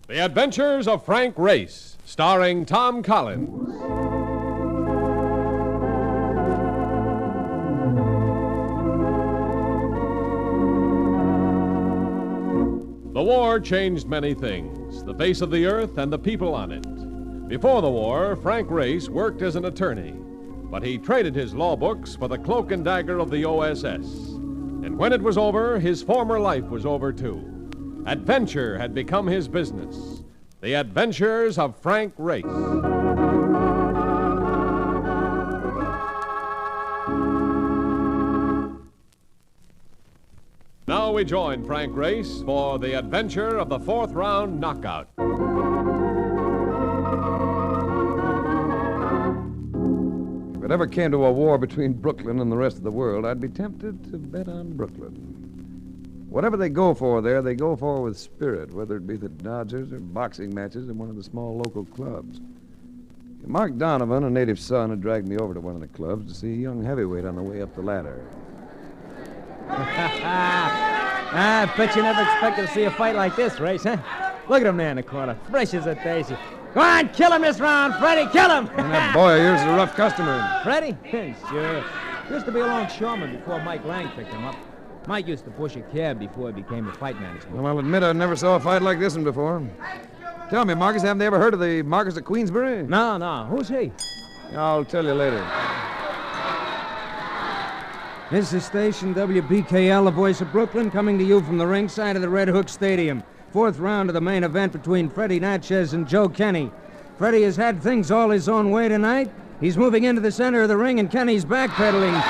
The Adventures of Frank Race, starring Tom Collins. The war changed many things, the face of the earth and the people on it. Before the war, Frank Race worked as an attorney, but he traded his law books for the cloak and dagger of the OSS. And when it was over, his former life was over too. Adventure had become his business. The Adventures of Frank Race. Now we join Frank Race for the adventure of the fourth round knockout. If it ever came to a war between Brooklyn and the rest of the world, I'd be tempted to bet on Brooklyn. Whatever they go for there, they go for with spirit, whether it be the Dodgers or boxing matches in one of the small local clubs. Mark Donovan, a native son, had dragged me over to one of the clubs to see a young heavyweight on the way up the ladder. I bet you never expected to see a fight like this, Race, huh? Look at him there in the corner, fresh as a daisy. Go on, kill him this round, Freddie, kill him! And that boy of yours is a rough customer. Freddie? Sure. Used to be a longshoreman before Mike Lang picked him up. Mike used to push a cab before he became a fight manager. Well, I'll admit I never saw a fight like this one before. Tell me, Marcus, haven't they ever heard of the Marcus of Queensbury? No. Who's he? I'll tell you later. This is station WBKL, the voice of Brooklyn, coming to you from the ringside of the Red Hook Stadium. Fourth round of the main event between Freddie Natchez and Joe Kenny. Freddie has had things all his own way tonight. He's moving into the center of the ring, and Kenny's backpedaling.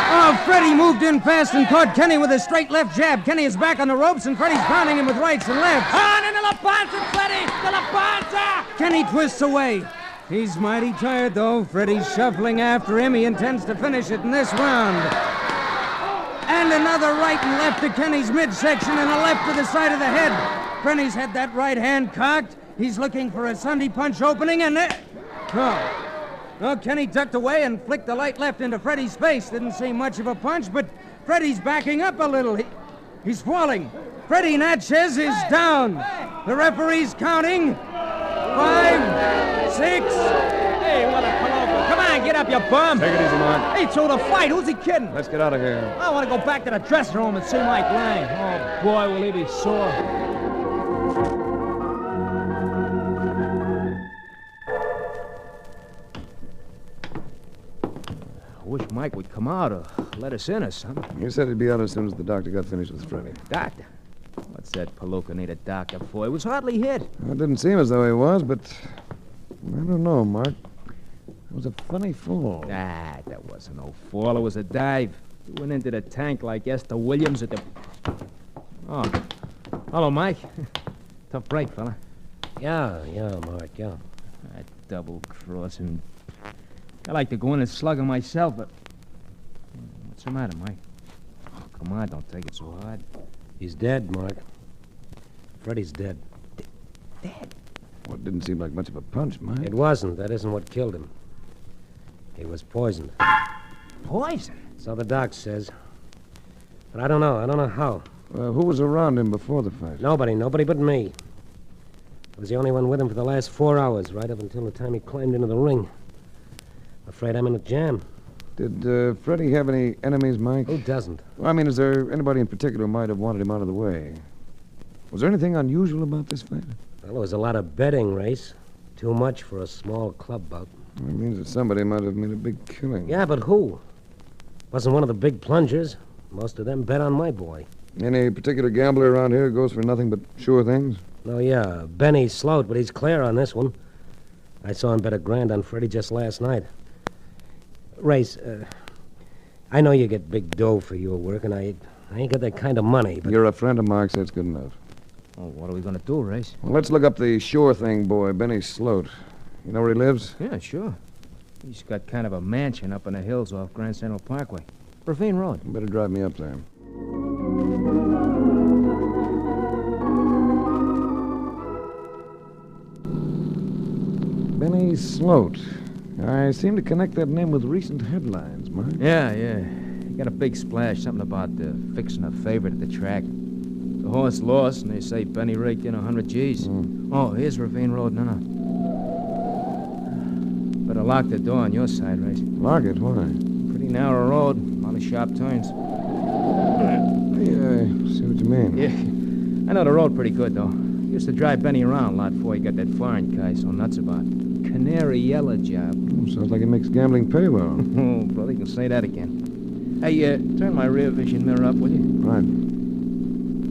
Oh, Freddie moved in fast and caught Kenny with a straight left jab. Kenny is back on the ropes, and Freddie's pounding him with rights and lefts. On into La Panza, Freddie! To La Panza! Kenny twists away. He's mighty tired, though. Freddie's shuffling after him. He intends to finish it in this round. And another right and left to Kenny's midsection and a left to the side of the head. Freddie's had that right hand cocked. He's looking for a Sunday punch opening, and there... Oh, Kenny ducked away and flicked the light left into Freddie's face. Didn't seem much of a punch, but Freddie's backing up a little. He's falling. Freddie Natchez is down. The referee's counting. 5, 6. Hey, what a palover. Come on, get up, you bum. Take it easy, Mark. He threw the fight. Who's he kidding? Let's get out of here. I want to go back to the dressing room and see Mike Lang. Oh, boy, will he be sore. I wish Mike would come out or let us in or something. He said he'd be out as soon as the doctor got finished with Freddie. Doctor? What's that Palooka need a doctor for? He was hardly hit. Well, it didn't seem as though he was, but I don't know, Mark. It was a funny fall. Ah, that wasn't no fall. It was a dive. He went into the tank like Esther Williams at the... Oh. Hello, Mike. Tough break, fella. Yeah, Mark, yeah. That double-crossing... I like to go in and slug him myself, but... What's the matter, Mike? Oh, come on, don't take it so hard. He's dead, Mark. Freddie's dead. Dead? Well, it didn't seem like much of a punch, Mike. It wasn't. That isn't what killed him. He was poisoned. Poison? So the doc says. But I don't know. I don't know how. Who was around him before the fight? Nobody but me. I was the only one with him for the last 4 hours, right up until the time he climbed into the ring. Afraid I'm in a jam. Did Freddie have any enemies, Mike? Who doesn't? Well, I mean, is there anybody in particular who might have wanted him out of the way? Was there anything unusual about this fight? Well, there was a lot of betting, Race. Too much for a small club bout. It means that somebody might have made a big killing. Yeah, but who? Wasn't one of the big plungers. Most of them bet on my boy. Any particular gambler around here goes for nothing but sure things? Oh, yeah. Benny Sloat, but he's clear on this one. I saw him bet $1,000 on Freddie just last night. Race, I know you get big dough for your work, and I ain't got that kind of money, but... You're a friend of Mark's, that's good enough. Oh, what are we going to do, Race? Well, let's look up the sure thing boy, Benny Sloat. You know where he lives? Yeah, sure. He's got kind of a mansion up in the hills off Grand Central Parkway. Ravine Road. You better drive me up there. Benny Sloat. I seem to connect that name with recent headlines, Mark. Yeah. He got a big splash, something about fixing a favorite at the track. The horse lost, and they say Benny raked in 100 G's. Oh, here's Ravine Road now. Better lock the door on your side, Race. Lock it? Why? Pretty narrow road. A lot of sharp turns. Yeah, I see what you mean. Yeah. I know the road pretty good, though. Used to drive Benny around a lot before he got that foreign guy so nuts about. Canary yellow job. Sounds like it makes gambling pay well. Oh, brother, you can say that again. Hey, turn my rear vision mirror up, will you? Right.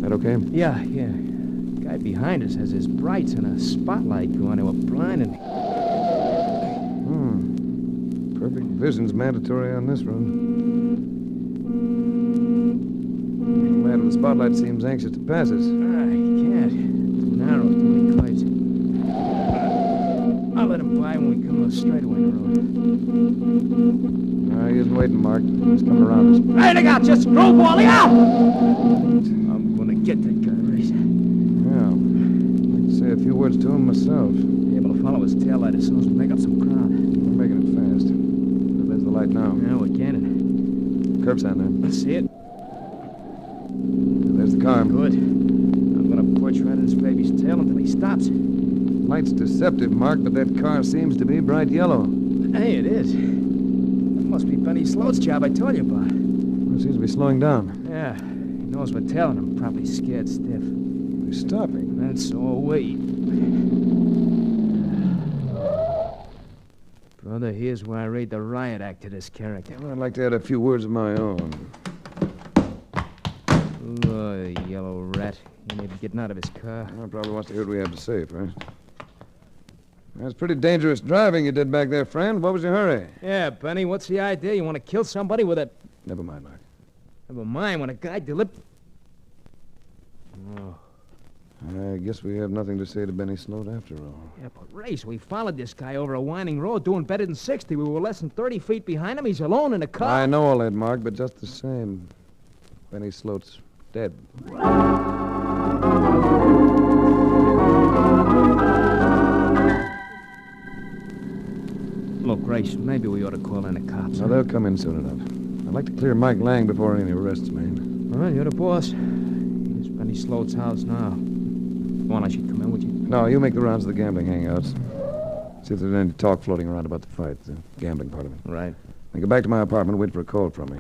That okay? Yeah. Guy behind us has his brights and a spotlight going to a blinding. Perfect vision's mandatory on this road. The man with the spotlight seems anxious to pass us. He can't. Too narrow, too many cars. I'll let him by when we come to a straightaway in the road. He isn't waiting, Mark. He's coming around us. Hey, look out! Just screwballing out! I'm gonna get that guy, Race. Yeah. I'd like to say a few words to him myself. Be able to follow his taillight as soon as we make up some ground. We're making it fast. There's the light now. Yeah, we're getting Curb sign there. it. Let's see it. There's the car. Good. I'm gonna push right in his baby's tail until he stops. Light's deceptive, Mark, but that car seems to be bright yellow. Hey, it is. That must be Benny Sloat's job I told you about. It seems to be slowing down. Yeah, he knows we're tailing him. Probably scared stiff. He's stopping. And so are we. Brother, here's where I read the riot act to this character. Well, I'd like to add a few words of my own. Oh, yellow rat. He may be getting out of his car. Well, probably wants to hear what we have to say first. That's pretty dangerous driving you did back there, friend. What was your hurry? Yeah, Benny, what's the idea? You want to kill somebody with a... Never mind, Mark. Never mind, when a guy Oh. I guess we have nothing to say to Benny Sloat after all. Yeah, but Race, we followed this guy over a winding road doing better than 60. We were less than 30 feet behind him. He's alone in a car. I know all that, Mark, but just the same, Benny Sloat's dead. Look, Race, maybe we ought to call in the cops. Now, they'll come in soon enough. I'd like to clear Mike Lang before any arrests made. All right, you're the boss. Here's Benny Sloat's house now. Come on, I should come in with you. No, you make the rounds of the gambling hangouts. See if there's any talk floating around about the fight, the gambling part of it. Right. Then go back to my apartment and wait for a call from me.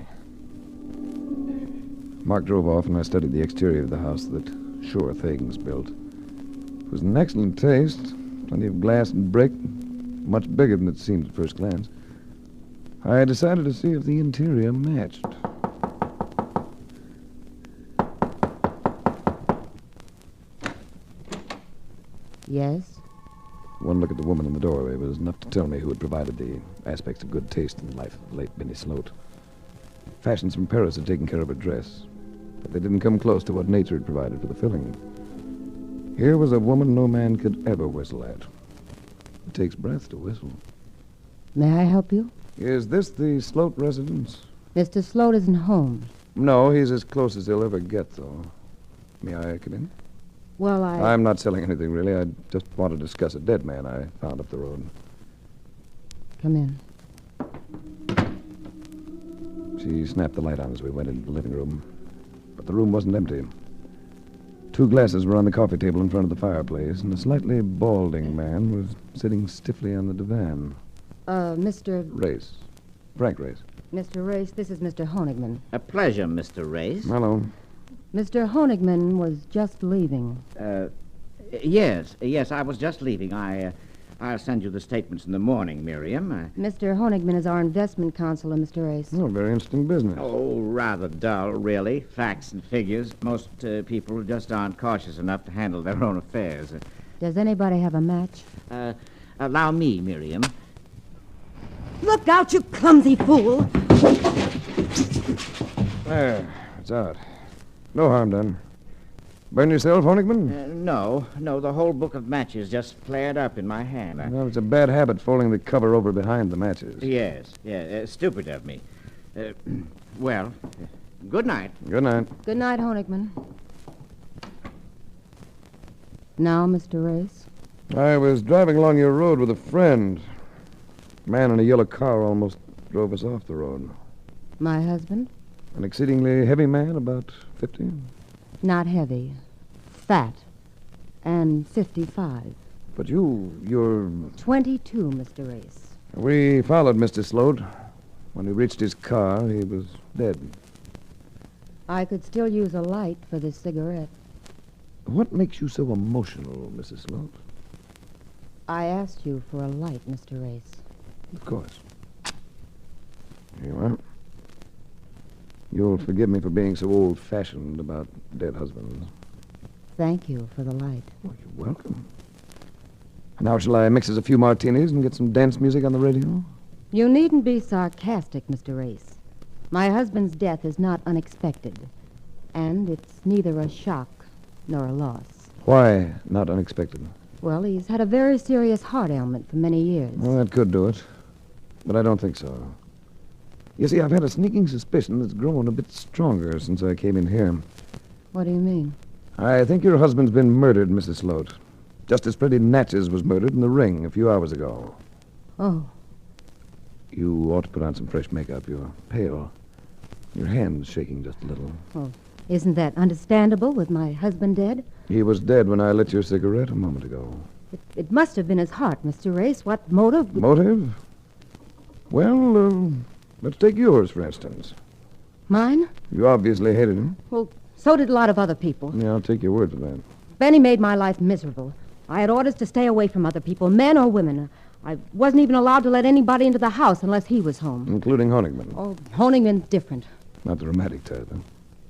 Mark drove off, and I studied the exterior of the house that sure things built. It was in excellent taste. Plenty of glass and brick. Much bigger than it seemed at first glance. I decided to see if the interior matched. Yes? One look at the woman in the doorway was enough to tell me who had provided the aspects of good taste in the life of the late Benny Sloat. Fashions from Paris had taken care of her dress, but they didn't come close to what nature had provided for the filling. Here was a woman no man could ever whistle at. It takes breath to whistle. May I help you? Is this the Sloat residence? Mr. Sloat isn't home. No, he's as close as he'll ever get, though. May I come in? Well, I'm not selling anything, really. I just want to discuss a dead man I found up the road. Come in. She snapped the light on as we went into the living room. But the room wasn't empty. 2 glasses were on the coffee table in front of the fireplace, and a slightly balding man was sitting stiffly on the divan. Mr. Race. Frank Race. Mr. Race, this is Mr. Honigman. A pleasure, Mr. Race. Hello. Mr. Honigman was just leaving. Yes, I was just leaving. I'll send you the statements in the morning, Miriam. Mr. Honigman is our investment counselor, Mr. Race. Oh, very interesting business. Oh, rather dull, really. Facts and figures. Most people just aren't cautious enough to handle their own affairs. Does anybody have a match? Allow me, Miriam. Look out, you clumsy fool! There. It's out. No harm done. Burn yourself, Honigman? No, the whole book of matches just flared up in my hand. Well, it's a bad habit folding the cover over behind the matches. Yes, stupid of me. Well, good night. Good night. Good night, Honigman. Now, Mr. Race. I was driving along your road with a friend. A man in a yellow car almost drove us off the road. My husband? An exceedingly heavy man, about 50. Not heavy. fat, and 55. But you're... 22, Mr. Race. We followed Mr. Sloat. When we reached his car, he was dead. I could still use a light for this cigarette. What makes you so emotional, Mrs. Sloat? I asked you for a light, Mr. Race. Of course. Here you are. You'll forgive me for being so old-fashioned about dead husbands. Thank you for the light. Oh, you're welcome. Now shall I mix us a few martinis and get some dance music on the radio? You needn't be sarcastic, Mr. Race. My husband's death is not unexpected, and it's neither a shock nor a loss. Why not unexpected? Well, he's had a very serious heart ailment for many years. Well, that could do it. But I don't think so. You see, I've had a sneaking suspicion that's grown a bit stronger since I came in here. What do you mean? I think your husband's been murdered, Mrs. Sloat. Just as Freddie Natchez was murdered in the ring a few hours ago. Oh, You ought to put on some fresh makeup. You're pale. Your hand's shaking just a little. well, isn't that understandable with my husband dead? He was dead when I lit your cigarette a moment ago. It must have been his heart, Mr. Race. What motive? Motive? Well, let's take yours, for instance. Mine? You obviously hated him. Well, so did a lot of other people. Yeah, I'll take your word for that. Benny made my life miserable. I had orders to stay away from other people, men or women. I wasn't even allowed to let anybody into the house unless he was home. Including Honigman. Oh, Honigman's different. Not the romantic type, huh?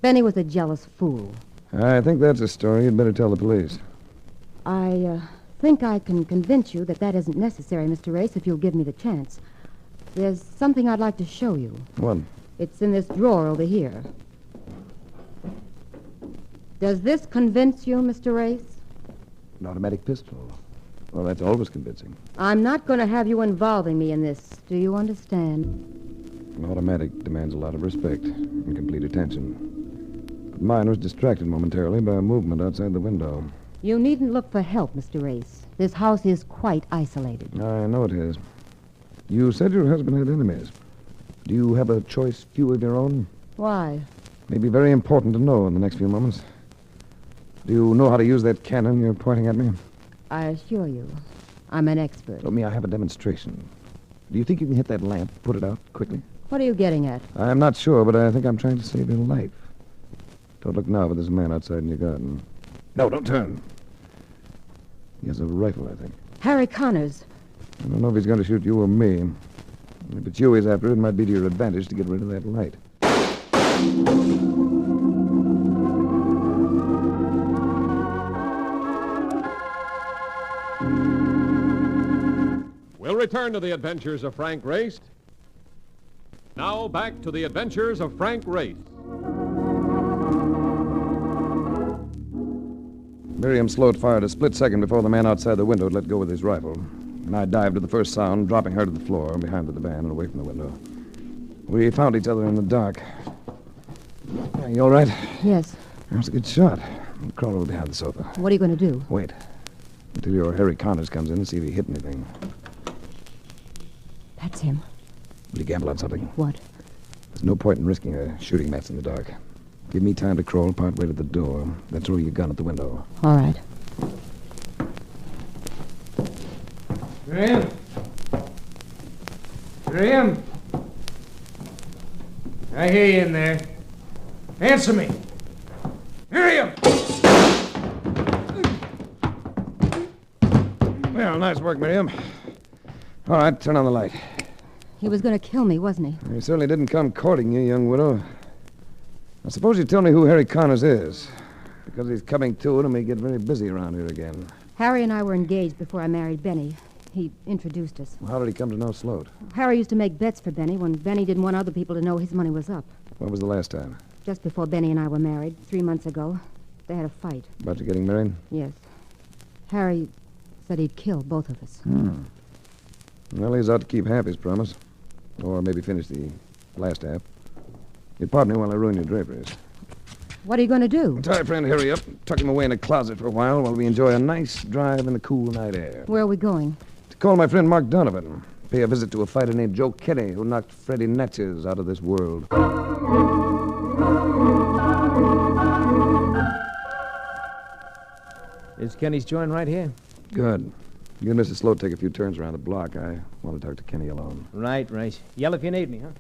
Benny was a jealous fool. I think that's a story you'd better tell the police. I think I can convince you that that isn't necessary, Mr. Race, if you'll give me the chance. There's something I'd like to show you. What? It's in this drawer over here. Does this convince you, Mr. Race? An automatic pistol. Well, that's always convincing. I'm not going to have you involving me in this. Do you understand? An automatic demands a lot of respect and complete attention. But mine was distracted momentarily by a movement outside the window. You needn't look for help, Mr. Race. This house is quite isolated. I know it is. You said your husband had enemies. Do you have a choice few of your own? Why? May be very important to know in the next few moments. Do you know how to use that cannon you're pointing at me? I assure you, I'm an expert. Let me have a demonstration. Do you think you can hit that lamp, put it out quickly? What are you getting at? I'm not sure, but I think I'm trying to save your life. Don't look now, but there's a man outside in your garden. No, don't turn. He has a rifle, I think. Harry Connors. I don't know if he's going to shoot you or me. If it's you he's after, it might be to your advantage to get rid of that light. We'll return to the adventures of Frank Race. Now back to the adventures of Frank Race. Miriam Sloat fired a split second before the man outside the window had let go with his rifle. And I dived to the first sound, dropping her to the floor behind the van and away from the window. We found each other in the dark. You all right? Yes. That was a good shot. I'll crawl over behind the sofa. What are you going to do? Wait. Until your Harry Connors comes in and see if he hit anything. That's him. Will you gamble on something? What? There's no point in risking a shooting match in the dark. Give me time to crawl part way to the door, then throw your gun at the window. All right. Miriam? Miriam? I hear you in there. Answer me. Miriam! Well, nice work, Miriam. All right, turn on the light. He was going to kill me, wasn't he? He certainly didn't come courting you, young widow. I suppose you tell me who Harry Connors is. Because he's coming to it and may get very busy around here again. Harry and I were engaged before I married Benny. He introduced us. Well, how did he come to know Sloat? Harry used to make bets for Benny when Benny didn't want other people to know his money was up. When was the last time? Just before Benny and I were married, 3 months ago. They had a fight. About you getting married? Yes. Harry said he'd kill both of us. Well, he's ought to keep half his promise. Or maybe finish the last half. You pardon me while I ruin your draperies. What are you going to do? Tie friend Harry up, tuck him away in a closet for a while we enjoy a nice drive in the cool night air. Where are we going? To call my friend Mark Donovan. Pay a visit to a fighter named Joe Kenny who knocked Freddie Natchez out of this world. Is Kenny's joint right here? Good. You and Mrs. Sloat take a few turns around the block. I want to talk to Kenny alone. Right, Race. Yell if you need me, huh?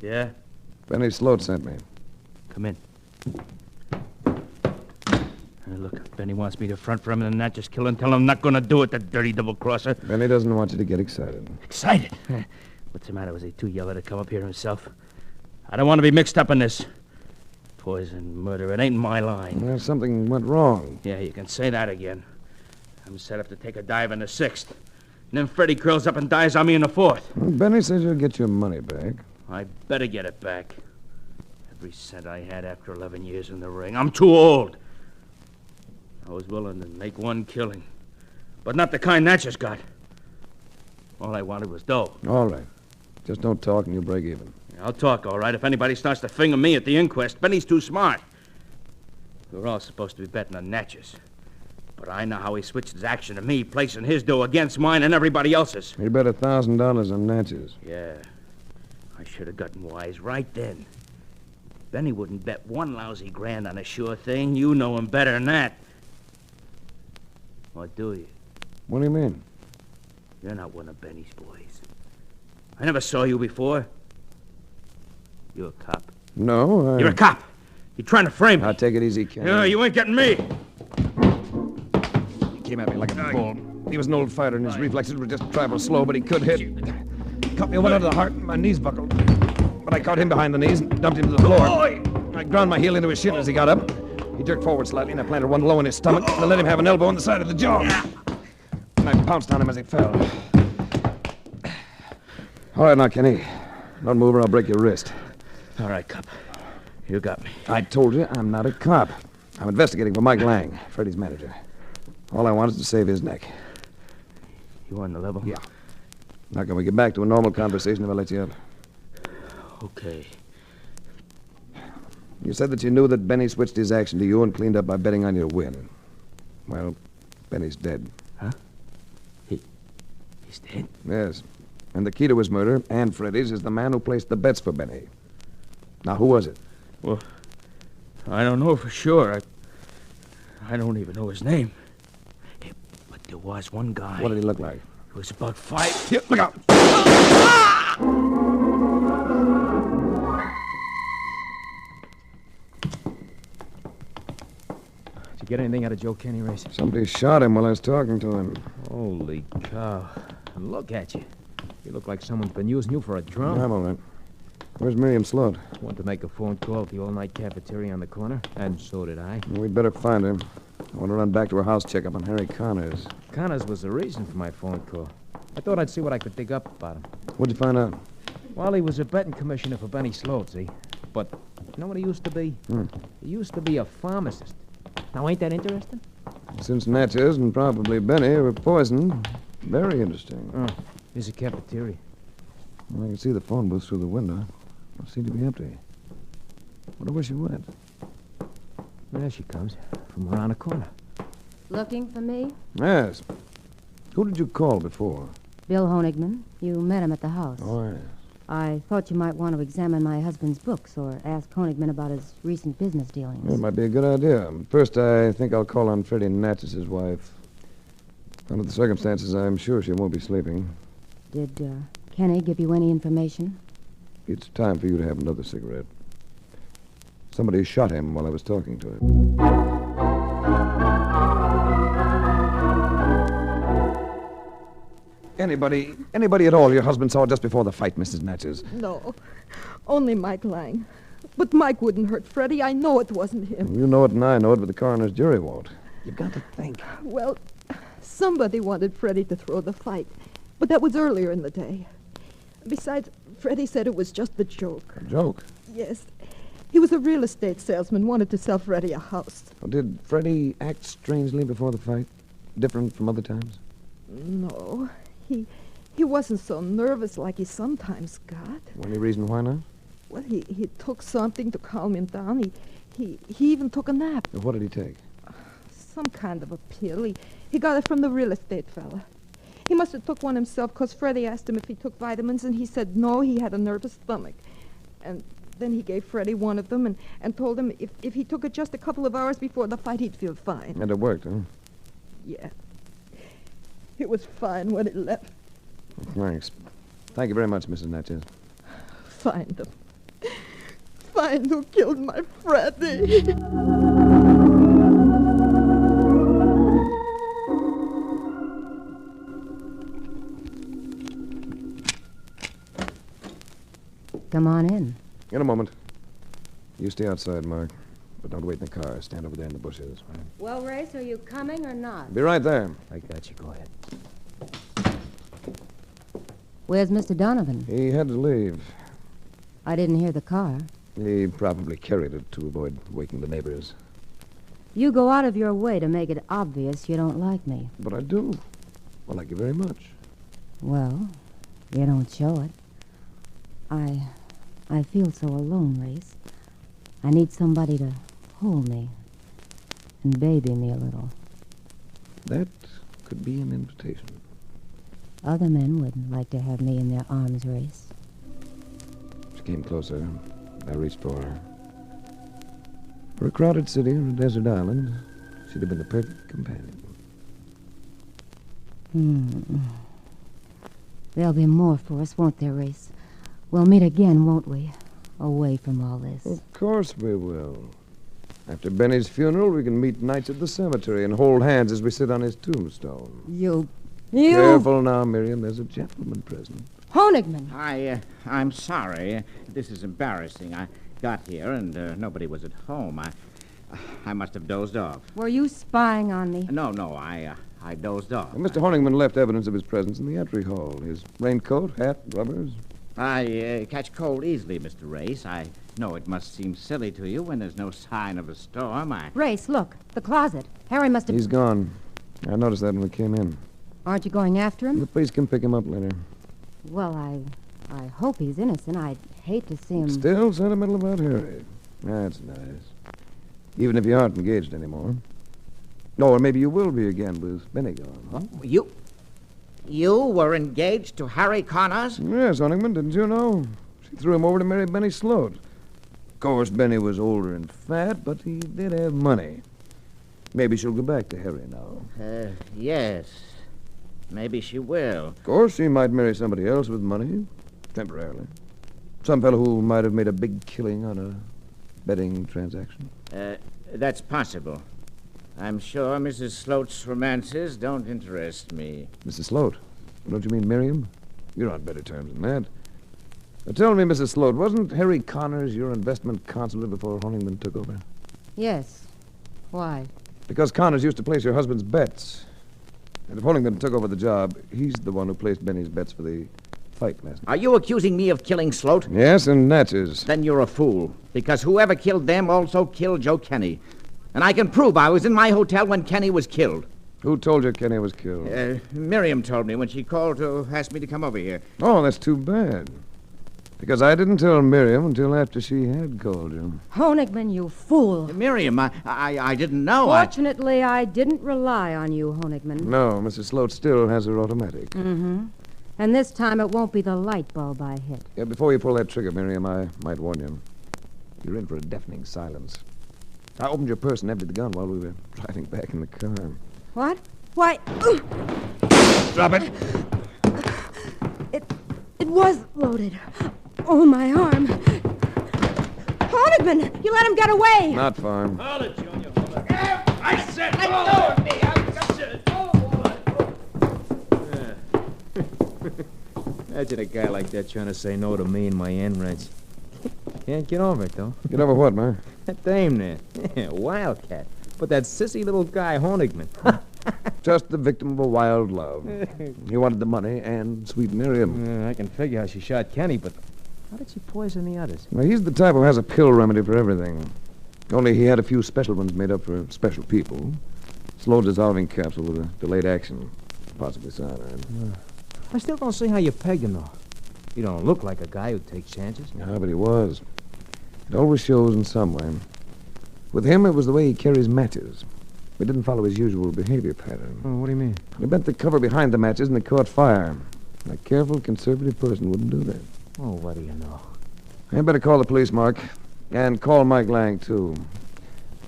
Yeah? Benny Sloat sent me. Come in. Look, Benny wants me to front for him and not just kill him. Tell him I'm not going to do it, the dirty double-crosser. Benny doesn't want you to get excited. Excited? What's the matter? Was he too yellow to come up here himself? I don't want to be mixed up in this. Poison, murder, it ain't my line. Well, something went wrong. Yeah, you can say that again. I'm set up to take a dive in the 6th. And then Freddie curls up and dies on me in the 4th. Well, Benny says you'll get your money back. I better get it back. Every cent I had after 11 years in the ring. I'm too old. I was willing to make one killing, but not the kind Natchez got. All I wanted was dough. All right. Just don't talk and you'll break even. I'll talk, all right, if anybody starts to finger me at the inquest. Benny's too smart. We're all supposed to be betting on Natchez. But I know how he switched his action to me, placing his dough against mine and everybody else's. You bet $1,000 on Natchez. Yeah. I should have gotten wise right then. Benny wouldn't bet one lousy grand on a sure thing. You know him better than that. Or do you? What do you mean? You're not one of Benny's boys. I never saw you before. You're a cop. No, You're a cop. You're trying to frame me. I'll take it easy, Ken. No, you ain't getting me. He came at me like a bull. He was an old fighter, and his reflexes were just trifle slow, but he could hit. Cut me one under the heart, and my knees buckled. But I caught him behind the knees and dumped him to the floor. I ground my heel into his shin as he got up. He jerked forward slightly, and I planted one low in his stomach, and I let him have an elbow on the side of the jaw. And I pounced on him as he fell. All right, now, Kenny. Don't move or I'll break your wrist. All right, cop. You got me. I told you I'm not a cop. I'm investigating for Mike Lang, Freddie's manager. All I want is to save his neck. You on the level? Yeah. Now, can we get back to a normal conversation if I let you up? Okay. You said that you knew that Benny switched his action to you and cleaned up by betting on you to win. Well, Benny's dead. Huh? He's dead? Yes. And the key to his murder, and Freddie's, is the man who placed the bets for Benny. Now, who was it? Well, I don't know for sure. I don't even know his name. Hey, but there was one guy. What did he look like? He was about 5. Here, look out! Did you get anything out of Joe Kenny, Race? Somebody shot him while I was talking to him. Holy cow. And look at you. You look like someone's been using you for a drum. I'm all right. Where's Miriam Sloat? Want to make a phone call at the all-night cafeteria on the corner, and so did I. We'd better find her. I want to run back to her house, check up on Harry Connors. Connors was the reason for my phone call. I thought I'd see what I could dig up about him. What'd you find out? Well, he was a betting commissioner for Benny Sloat, see? But you know what he used to be? He used to be a pharmacist. Now, ain't that interesting? Since Natchez and probably Benny were poisoned, very interesting. Here's a cafeteria. Well, I can see the phone booth through the window. It seemed to be empty. Wonder where she went. There she comes, from around the corner. Looking for me? Yes. Who did you call before? Bill Honigman. You met him at the house. Oh, yes. I thought you might want to examine my husband's books or ask Honigman about his recent business dealings. It might be a good idea. First, I think I'll call on Freddie Natchez's wife. Under the circumstances, I'm sure she won't be sleeping. Did Kenny give you any information? It's time for you to have another cigarette. Somebody shot him while I was talking to him. Anybody at all your husband saw just before the fight, Mrs. Natchez? No, only Mike Lang. But Mike wouldn't hurt Freddie. I know it wasn't him. You know it and I know it, but the coroner's jury won't. You've got to think. Well, somebody wanted Freddie to throw the fight, but that was earlier in the day. Besides, Freddie said it was just a joke. A joke? Yes. He was a real estate salesman, wanted to sell Freddie a house. Well, did Freddie act strangely before the fight? Different from other times? No, he wasn't so nervous like he sometimes got. Any reason why not? Well, he took something to calm him down. He even took a nap. What did he take? Some kind of a pill. He got it from the real estate fella. He must have took one himself because Freddie asked him if he took vitamins, and he said no, he had a nervous stomach. And then he gave Freddie one of them and told him if he took it just a couple of hours before the fight, he'd feel fine. And it worked, huh? Yeah. It was fine when it left. Thanks. Thank you very much, Mrs. Natchez. Find them. Find who killed my Freddie. Come on in. In a moment. You stay outside, Mark. But don't wait in the car. Stand over there in the bushes. Right? Well, Race, are you coming or not? Be right there. I got you. Go ahead. Where's Mr. Donovan? He had to leave. I didn't hear the car. He probably carried it to avoid waking the neighbors. You go out of your way to make it obvious you don't like me. But I do. I like you very much. Well, you don't show it. I feel so alone, Race. I need somebody to hold me and baby me a little. That could be an invitation. Other men would like to have me in their arms, Race. She came closer. I reached for her. For a crowded city or a desert island, she'd have been the perfect companion. There'll be more for us, won't there, Race? We'll meet again, won't we? Away from all this. Of course we will. After Benny's funeral, we can meet nights at the cemetery and hold hands as we sit on his tombstone. You... Careful now, Miriam. There's a gentleman present. Honigman! I'm sorry. This is embarrassing. I got here and nobody was at home. I must have dozed off. Were you spying on me? No, I dozed off. Well, Mr. Honigman left evidence of his presence in the entry hall. His raincoat, hat, rubbers. I catch cold easily, Mr. Race. I know it must seem silly to you when there's no sign of a storm. Race, look. The closet. Harry must have... He's gone. I noticed that when we came in. Aren't you going after him? The police can pick him up later. Well, I hope he's innocent. I'd hate to see him... Still sentimental about Harry. That's nice. Even if you aren't engaged anymore. No, or maybe you will be again with Benny gone. Huh? You were engaged to Harry Connors? Yes, Honigman, didn't you know? She threw him over to marry Benny Sloat. Of course, Benny was older and fat, but he did have money. Maybe she'll go back to Harry now. Yes. Maybe she will. Of course, she might marry somebody else with money, temporarily. Some fellow who might have made a big killing on a betting transaction. That's possible. I'm sure Mrs. Sloat's romances don't interest me. Mrs. Sloat? Don't you mean Miriam? You're on better terms than that. Now, tell me, Mrs. Sloat, wasn't Harry Connors your investment counselor before Honigman took over? Yes. Why? Because Connors used to place your husband's bets. And if Honigman took over the job, he's the one who placed Benny's bets for the fight last night. Are you accusing me of killing Sloat? Yes, and Natchez. Then you're a fool. Because whoever killed them also killed Joe Kenny. And I can prove I was in my hotel when Kenny was killed. Who told you Kenny was killed? Miriam told me when she called to ask me to come over here. Oh, that's too bad. Because I didn't tell Miriam until after she had called you. Honigman, you fool. Miriam, I didn't know. Fortunately, I didn't rely on you, Honigman. No, Mrs. Sloat still has her automatic. Mm-hmm. And this time it won't be the light bulb I hit. Yeah, before you pull that trigger, Miriam, I might warn you. You're in for a deafening silence. I opened your purse and emptied the gun while we were driving back in the car. What? Why? Drop it! It was loaded. Oh, my arm. Honigman, you let him get away. Not far. Hold it, Junior. Hold it. I said, let go of me. Imagine a guy like that trying to say no to me and my end wrench. Can't get over it, though. Get over what, man? That dame there. Yeah, wildcat. But that sissy little guy, Honigman. Just the victim of a wild love. He wanted the money and sweet Miriam. I can figure how she shot Kenny, but how did she poison the others? Well, he's the type who has a pill remedy for everything. Only he had a few special ones made up for special people. Slow dissolving capsule with a delayed action. Possibly cyanide. I still don't see how you pegged him, though. You don't look like a guy who takes chances. Yeah, but he was. It always shows in some way. With him, it was the way he carries matches. He didn't follow his usual behavior pattern. Oh, what do you mean? He bent the cover behind the matches and they caught fire. A careful, conservative person wouldn't do that. Oh, what do you know? I better call the police, Mark. And call Mike Lang, too.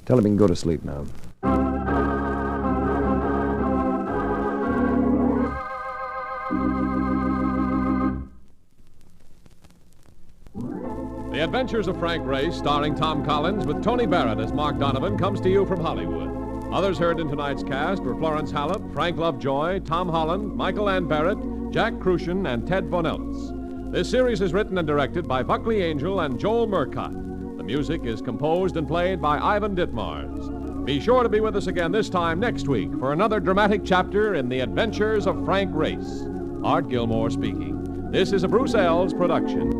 Tell him he can go to sleep now. The Adventures of Frank Race, starring Tom Collins with Tony Barrett as Mark Donovan, comes to you from Hollywood. Others heard in tonight's cast were Florence Hallop, Frank Lovejoy, Tom Holland, Michael Ann Barrett, Jack Crucian, and Ted Von Eltz. This series is written and directed by Buckley Angel and Joel Murcott. The music is composed and played by Ivan Ditmars. Be sure to be with us again this time next week for another dramatic chapter in the Adventures of Frank Race. Art Gilmore speaking. This is a Bruce Ells production.